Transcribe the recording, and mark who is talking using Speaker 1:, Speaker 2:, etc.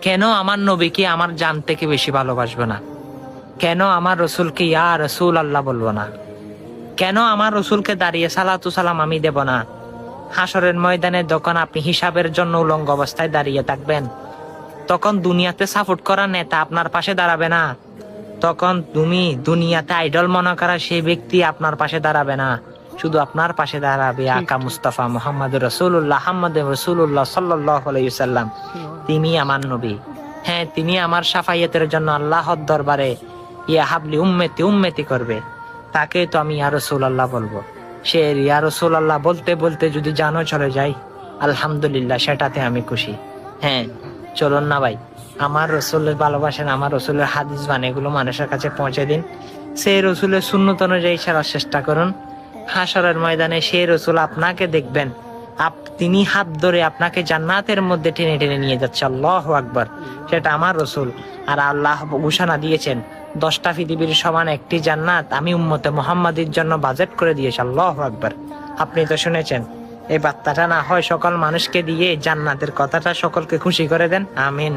Speaker 1: কেন আমার নবীকে আমার জান থেকে বেশি ভালোবাসবো না? কেন আমার রসুলকে ইয়া রসুল আল্লাহ বলবো না? কেন আমার রসুলকে দাঁড়িয়ে সালাতু সালাম আমি দেব না? হাসরের ময়দানে যখন আপনি হিসাবের জন্য উলঙ্গ অবস্থায় দাঁড়িয়ে থাকবেন, তখন দুনিয়াতে সাপোর্ট করা নেতা আপনার পাশে দাঁড়াবে না। তখন তুমি দুনিয়াতে আইডল মনে করা সেই ব্যক্তি আপনার পাশে দাঁড়াবে না। শুধু আপনার পাশে দাঁড়াবে আকা মুস্তাফা মুহাম্মদ রসুল্লাহ আহমদ রসুল্লাহ সাল্লাল্লাহু আলাইহি সাল্লাম। তিনি আমার নবী। হ্যাঁ, তিনি আমার সাফাইয়াতের জন্য আল্লাহর দরবারে ইয়া হাবলি উম্মতি উম্মতি করবে। তাকে তো আমি ইয়া রাসূলুল্লাহ বলবো। সে ইয়া রাসূলুল্লাহ বলতে বলতে যদি জানো চলে যায়, আলহামদুলিল্লাহ, সেটাতে আমি খুশি। হ্যাঁ, চলুন না ভাই, আমার রসুলের ভালোবাসেন, আমার রসুলের হাদিস বাণী এগুলো মানুষের কাছে পৌঁছে দিন। সেই রসুলের সুন্নত অনুযায়ী চলার চেষ্টা করুন। হাসরের ময়দানে সেই রসুল আপনাকে দেখবেন, তিনি হাত ধরে আপনাকে জান্নাতের মধ্যে টেনে টেনে নিয়ে যাচ্ছে। আল্লাহু আকবার। সেটা আমার রসুল। আর আল্লাহ ঘোষণা দিয়েছেন 10টা পৃথিবীর সমান একটি জান্নাত আমি উম্মতে মুহাম্মাদির জন্য বাজেট করে দিয়েছি। আল্লাহু আকবার। আপনি তো শুনেছেন। এই বার্তাটা না হয় সকল মানুষকে দিয়ে জান্নাতের কথাটা সকলকে খুশি করে দেন। আমিন।